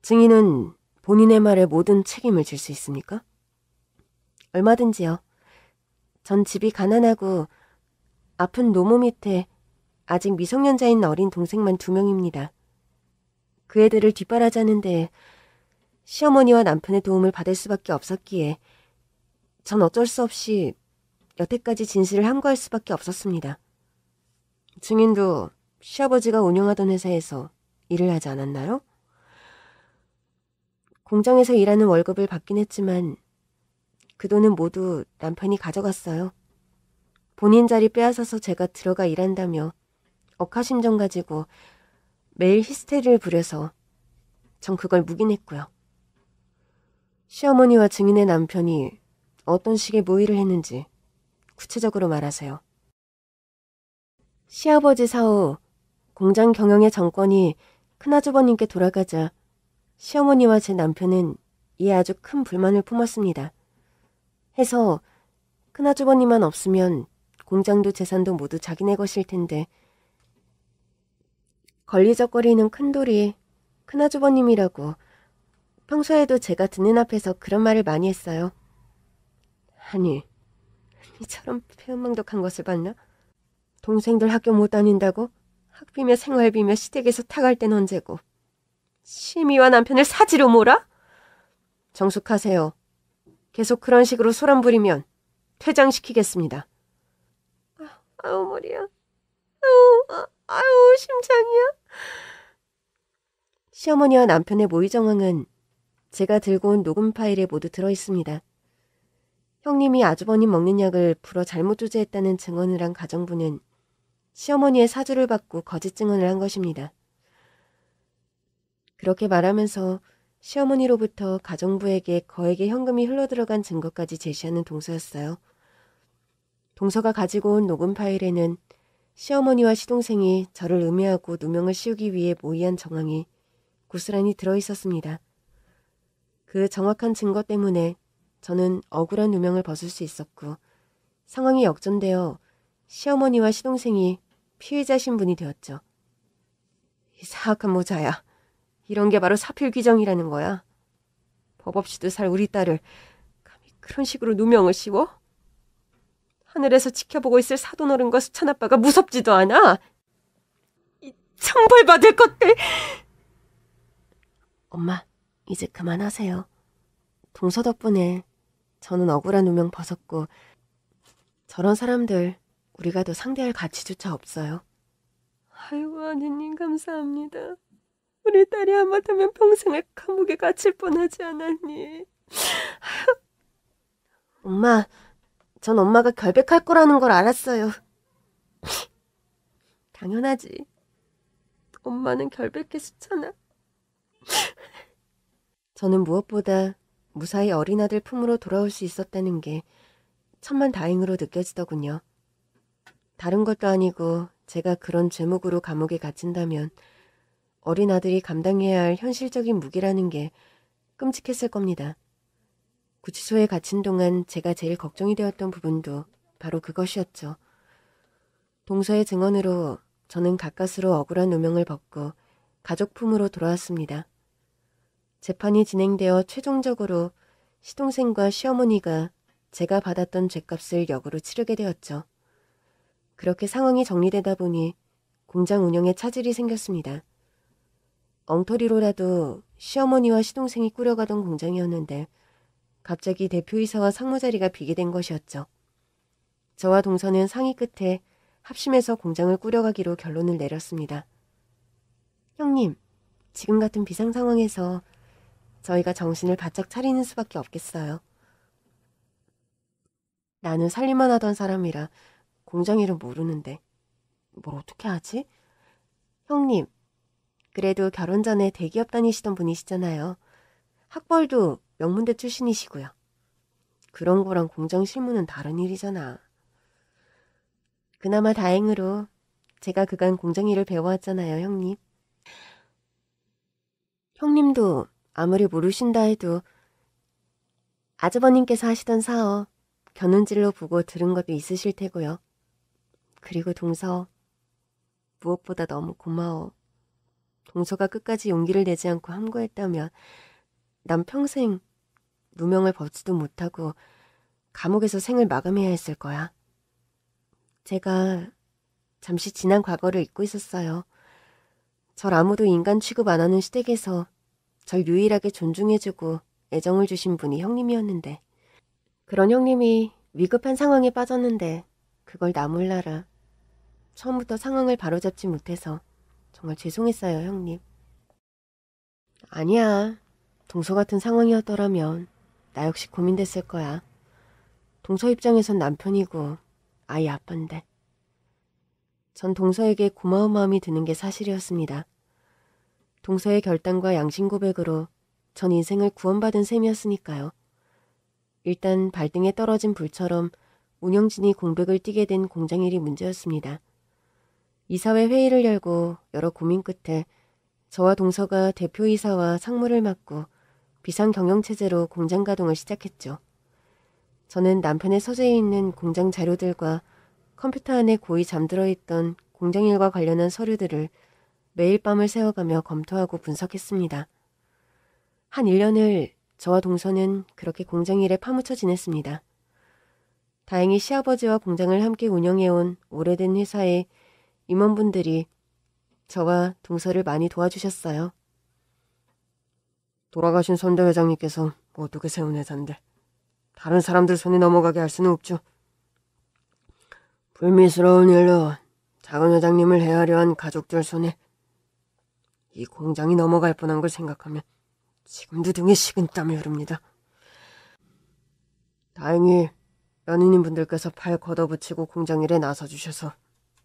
증인은 본인의 말에 모든 책임을 질 수 있습니까? 얼마든지요. 전 집이 가난하고 아픈 노모 밑에 아직 미성년자인 어린 동생만 2명입니다. 그 애들을 뒷바라지하는데 시어머니와 남편의 도움을 받을 수밖에 없었기에 전 어쩔 수 없이 여태까지 진실을 함구할 수밖에 없었습니다. 증인도 시아버지가 운영하던 회사에서 일을 하지 않았나요? 공장에서 일하는 월급을 받긴 했지만 그 돈은 모두 남편이 가져갔어요. 본인 자리 빼앗아서 제가 들어가 일한다며 억하심정 가지고 매일 히스테리를 부려서 전 그걸 묵인했고요. 시어머니와 증인의 남편이 어떤 식의 모의를 했는지 구체적으로 말하세요. 시아버지 사후 공장 경영의 정권이 큰아주버님께 돌아가자 시어머니와 제 남편은 이에 아주 큰 불만을 품었습니다. 해서 큰아주버님만 없으면 공장도 재산도 모두 자기네 것일 텐데 걸리적거리는 큰돌이 큰아주버님이라고 평소에도 제가 듣는 앞에서 그런 말을 많이 했어요. 아니, 이처럼 배은망덕한 것을 봤나? 동생들 학교 못 다닌다고? 학비며 생활비며 시댁에서 타갈 땐 언제고 시미와 남편을 사지로 몰아? 정숙하세요. 계속 그런 식으로 소란 부리면 퇴장시키겠습니다. 아우 머리야. 아우 심장이야. 시어머니와 남편의 모의 정황은 제가 들고 온 녹음 파일에 모두 들어있습니다. 형님이 아주버님 먹는 약을 불어 잘못 조제했다는 증언을 한 가정부는 시어머니의 사주를 받고 거짓 증언을 한 것입니다. 그렇게 말하면서 시어머니로부터 가정부에게 거액의 현금이 흘러들어간 증거까지 제시하는 동서였어요. 동서가 가지고 온 녹음 파일에는 시어머니와 시동생이 저를 음해하고 누명을 씌우기 위해 모의한 정황이 고스란히 들어있었습니다. 그 정확한 증거 때문에 저는 억울한 누명을 벗을 수 있었고 상황이 역전되어 시어머니와 시동생이 피해자 신분이 되었죠. 이 사악한 모자야. 이런 게 바로 사필 규정이라는 거야. 법 없이도 살 우리 딸을 감히 그런 식으로 누명을 씌워? 하늘에서 지켜보고 있을 사돈어른과 수찬아빠가 무섭지도 않아? 이 청벌받을 것들! 엄마, 이제 그만하세요. 동서 덕분에 저는 억울한 누명 벗었고 저런 사람들 우리가 더 상대할 가치조차 없어요. 아이고 아드님 감사합니다. 우리 딸이 하마터면 평생을 감옥에 갇힐 뻔하지 않았니? 엄마, 전 엄마가 결백할 거라는 걸 알았어요. 당연하지. 엄마는 결백했었잖아. 저는 무엇보다 무사히 어린 아들 품으로 돌아올 수 있었다는 게 천만다행으로 느껴지더군요. 다른 것도 아니고 제가 그런 죄목으로 감옥에 갇힌다면 어린 아들이 감당해야 할 현실적인 무기라는 게 끔찍했을 겁니다. 구치소에 갇힌 동안 제가 제일 걱정이 되었던 부분도 바로 그것이었죠. 동서의 증언으로 저는 가까스로 억울한 누명을 벗고 가족 품으로 돌아왔습니다. 재판이 진행되어 최종적으로 시동생과 시어머니가 제가 받았던 죗값을 역으로 치르게 되었죠. 그렇게 상황이 정리되다 보니 공장 운영에 차질이 생겼습니다. 엉터리로라도 시어머니와 시동생이 꾸려가던 공장이었는데 갑자기 대표이사와 상무자리가 비게 된 것이었죠. 저와 동서는 상의 끝에 합심해서 공장을 꾸려가기로 결론을 내렸습니다. 형님, 지금 같은 비상 상황에서 저희가 정신을 바짝 차리는 수밖에 없겠어요. 나는 살림만 하던 사람이라 공장 일은 모르는데 뭘 어떻게 하지? 형님, 그래도 결혼 전에 대기업 다니시던 분이시잖아요. 학벌도 명문대 출신이시고요. 그런 거랑 공장 실무는 다른 일이잖아. 그나마 다행으로 제가 그간 공장 일을 배워왔잖아요, 형님. 형님도 아무리 모르신다 해도 아주버님께서 하시던 사업 견눈질로 보고 들은 것도 있으실 테고요. 그리고 동서, 무엇보다 너무 고마워. 동서가 끝까지 용기를 내지 않고 함구했다면 난 평생 누명을 벗지도 못하고 감옥에서 생을 마감해야 했을 거야. 제가 잠시 지난 과거를 잊고 있었어요. 절 아무도 인간 취급 안 하는 시댁에서 절 유일하게 존중해주고 애정을 주신 분이 형님이었는데, 그런 형님이 위급한 상황에 빠졌는데 그걸 나 몰라라. 처음부터 상황을 바로잡지 못해서 정말 죄송했어요, 형님. 아니야. 동서 같은 상황이었더라면 나 역시 고민됐을 거야. 동서 입장에선 남편이고 아이 아빠인데. 전 동서에게 고마운 마음이 드는 게 사실이었습니다. 동서의 결단과 양심 고백으로 전 인생을 구원받은 셈이었으니까요. 일단 발등에 떨어진 불처럼 운영진이 공백을 띠게 된 공장일이 문제였습니다. 이사회 회의를 열고 여러 고민 끝에 저와 동서가 대표이사와 상무를 맡고 비상경영체제로 공장 가동을 시작했죠. 저는 남편의 서재에 있는 공장 자료들과 컴퓨터 안에 고이 잠들어 있던 공장일과 관련한 서류들을 매일 밤을 새워가며 검토하고 분석했습니다. 한 1년을 저와 동서는 그렇게 공장일에 파묻혀 지냈습니다. 다행히 시아버지와 공장을 함께 운영해온 오래된 회사의 임원분들이 저와 동서를 많이 도와주셨어요. 돌아가신 선대 회장님께서 어떻게 세운 회사인데 다른 사람들 손에 넘어가게 할 수는 없죠. 불미스러운 일로 작은 회장님을 헤아려 한 가족들 손에 이 공장이 넘어갈 뻔한 걸 생각하면 지금도 등에 식은땀이 흐릅니다. 다행히 며느님 분들께서 팔 걷어붙이고 공장일에 나서주셔서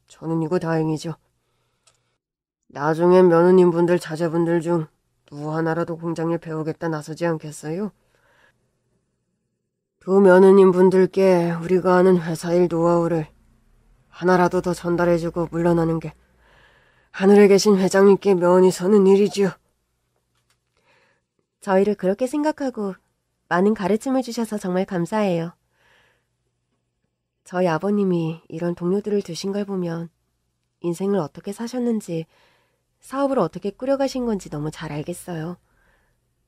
저는 이거 다행이죠. 나중엔 며느님 분들 자제분들 중 누구 하나라도 공장일 배우겠다 나서지 않겠어요? 두 며느님 분들께 우리가 아는 회사일 노하우를 하나라도 더 전달해주고 물러나는 게 하늘에 계신 회장님께 면이 서는 일이지요. 저희를 그렇게 생각하고 많은 가르침을 주셔서 정말 감사해요. 저희 아버님이 이런 동료들을 두신 걸 보면 인생을 어떻게 사셨는지, 사업을 어떻게 꾸려가신 건지 너무 잘 알겠어요.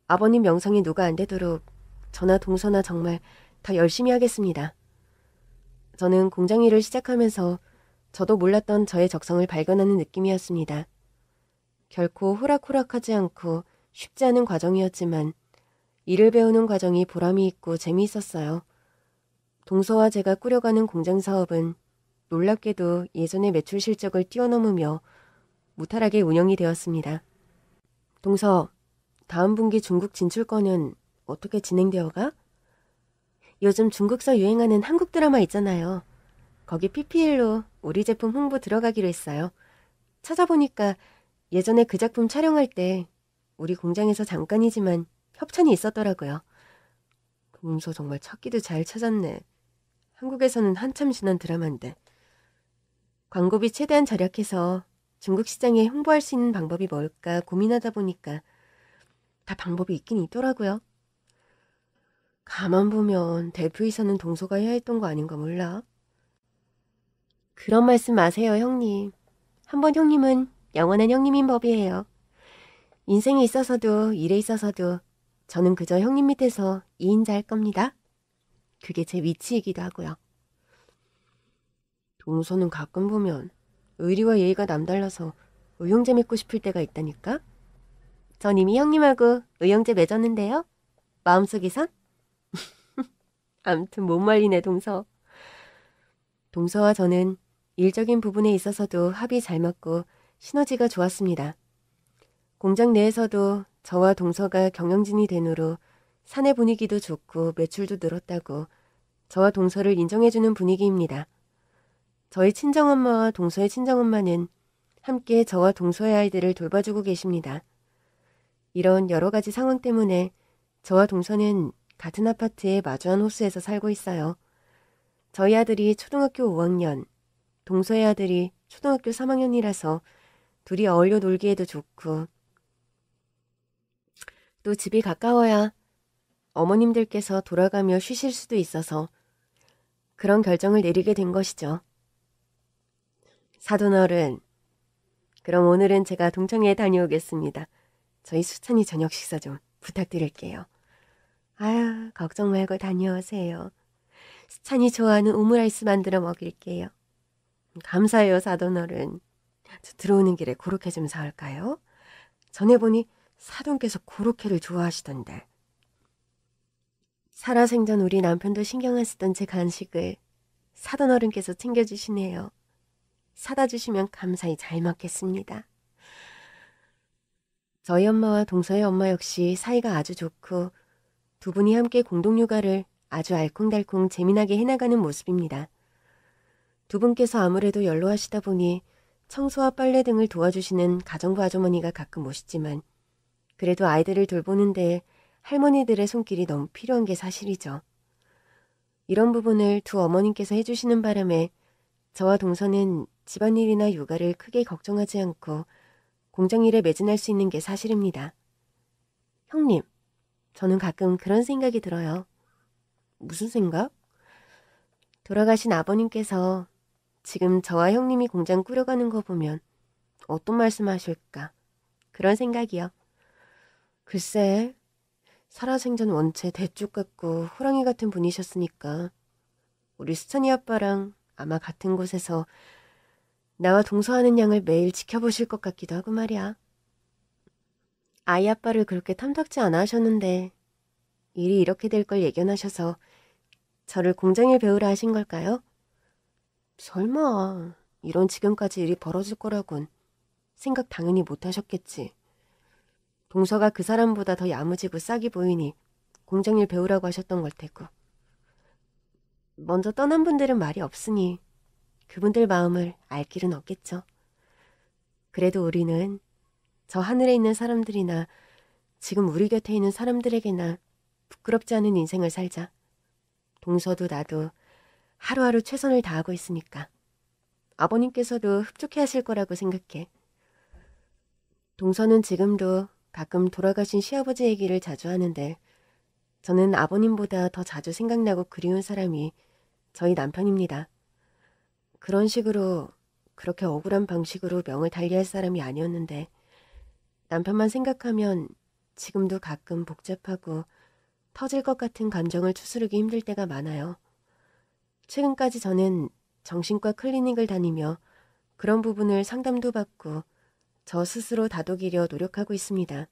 아버님 명성이 누가 안 되도록 저나 동서나 정말 더 열심히 하겠습니다. 저는 공장 일을 시작하면서 저도 몰랐던 저의 적성을 발견하는 느낌이었습니다. 결코 호락호락하지 않고 쉽지 않은 과정이었지만 일을 배우는 과정이 보람이 있고 재미있었어요. 동서와 제가 꾸려가는 공장 사업은 놀랍게도 예전의 매출 실적을 뛰어넘으며 무탈하게 운영이 되었습니다. 동서, 다음 분기 중국 진출권은 어떻게 진행되어가? 요즘 중국서 유행하는 한국 드라마 있잖아요. 거기 PPL로 우리 제품 홍보 들어가기로 했어요. 찾아보니까 예전에 그 작품 촬영할 때 우리 공장에서 잠깐이지만 협찬이 있었더라고요. 동서 정말 찾기도 잘 찾았네. 한국에서는 한참 지난 드라마인데. 광고비 최대한 절약해서 중국 시장에 홍보할 수 있는 방법이 뭘까 고민하다 보니까 다 방법이 있긴 있더라고요. 가만 보면 대표이사는 동서가 해야 했던 거 아닌가 몰라. 그런 말씀 마세요, 형님. 한번 형님은 영원한 형님인 법이에요. 인생에 있어서도 일에 있어서도 저는 그저 형님 밑에서 2인자 할 겁니다. 그게 제 위치이기도 하고요. 동서는 가끔 보면 의리와 예의가 남달라서 의형제 맺고 싶을 때가 있다니까? 전 이미 형님하고 의형제 맺었는데요. 마음속에선? 암튼 못 말리네, 동서. 동서와 저는 일적인 부분에 있어서도 합이 잘 맞고 시너지가 좋았습니다. 공장 내에서도 저와 동서가 경영진이 된 후로 사내 분위기도 좋고 매출도 늘었다고 저와 동서를 인정해주는 분위기입니다. 저희 친정엄마와 동서의 친정엄마는 함께 저와 동서의 아이들을 돌봐주고 계십니다. 이런 여러 가지 상황 때문에 저와 동서는 같은 아파트에 마주한 호수에서 살고 있어요. 저희 아들이 초등학교 5학년, 동서의 아들이 초등학교 3학년이라서 둘이 어울려 놀기에도 좋고 또 집이 가까워야 어머님들께서 돌아가며 쉬실 수도 있어서 그런 결정을 내리게 된 것이죠. 사돈어른, 그럼 오늘은 제가 동창회에 다녀오겠습니다. 저희 수찬이 저녁 식사 좀 부탁드릴게요. 아유, 걱정 말고 다녀오세요. 수찬이 좋아하는 오므라이스 만들어 먹일게요. 감사해요, 사돈어른. 저 들어오는 길에 고로케 좀 사올까요? 전에 보니 사돈께서 고로케를 좋아하시던데. 살아생전 우리 남편도 신경 안 쓰던 제 간식을 사돈어른께서 챙겨주시네요. 사다 주시면 감사히 잘 먹겠습니다. 저희 엄마와 동서의 엄마 역시 사이가 아주 좋고 두 분이 함께 공동육아를 아주 알콩달콩 재미나게 해나가는 모습입니다. 두 분께서 아무래도 연로하시다 보니 청소와 빨래 등을 도와주시는 가정부 아주머니가 가끔 오시지만 그래도 아이들을 돌보는데 할머니들의 손길이 너무 필요한 게 사실이죠. 이런 부분을 두 어머님께서 해주시는 바람에 저와 동서는 집안일이나 육아를 크게 걱정하지 않고 공장일에 매진할 수 있는 게 사실입니다. 형님, 저는 가끔 그런 생각이 들어요. 무슨 생각? 돌아가신 아버님께서 지금 저와 형님이 공장 꾸려가는 거 보면 어떤 말씀하실까? 그런 생각이요. 글쎄, 살아생전 원체 대쪽 같고 호랑이 같은 분이셨으니까 우리 수찬이 아빠랑 아마 같은 곳에서 나와 동서하는 양을 매일 지켜보실 것 같기도 하고 말이야. 아이 아빠를 그렇게 탐탁지 않아 하셨는데 일이 이렇게 될 걸 예견하셔서 저를 공장일 배우라 하신 걸까요? 설마 이런 지금까지 일이 벌어질 거라곤 생각 당연히 못 하셨겠지. 동서가 그 사람보다 더 야무지고 싹이 보이니 공장일 배우라고 하셨던 걸 테고. 먼저 떠난 분들은 말이 없으니 그분들 마음을 알 길은 없겠죠. 그래도 우리는 저 하늘에 있는 사람들이나 지금 우리 곁에 있는 사람들에게나 부끄럽지 않은 인생을 살자. 동서도 나도 하루하루 최선을 다하고 있으니까. 아버님께서도 흡족해 하실 거라고 생각해. 동서는 지금도 가끔 돌아가신 시아버지 얘기를 자주 하는데 저는 아버님보다 더 자주 생각나고 그리운 사람이 저희 남편입니다. 그런 식으로 그렇게 억울한 방식으로 명을 달리할 사람이 아니었는데 남편만 생각하면 지금도 가끔 복잡하고 터질 것 같은 감정을 추스르기 힘들 때가 많아요. 최근까지 저는 정신과 클리닉을 다니며 그런 부분을 상담도 받고 저 스스로 다독이려 노력하고 있습니다.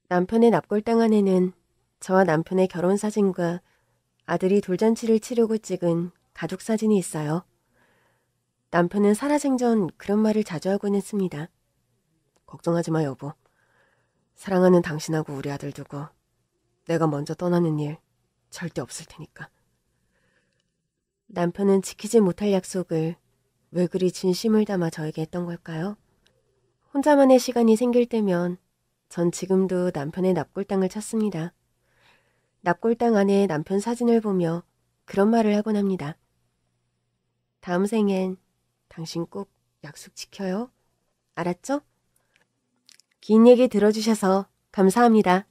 남편의 납골당 안에는 저와 남편의 결혼 사진과 아들이 돌잔치를 치르고 찍은 가족 사진이 있어요. 남편은 살아생전 그런 말을 자주 하곤 했습니다. 걱정하지 마, 여보. 사랑하는 당신하고 우리 아들 두고 내가 먼저 떠나는 일 절대 없을 테니까. 남편은 지키지 못할 약속을 왜 그리 진심을 담아 저에게 했던 걸까요? 혼자만의 시간이 생길 때면 전 지금도 남편의 납골당을 찾습니다. 납골당 안에 남편 사진을 보며 그런 말을 하곤 합니다. 다음 생엔 당신 꼭 약속 지켜요. 알았죠? 긴 얘기 들어주셔서 감사합니다.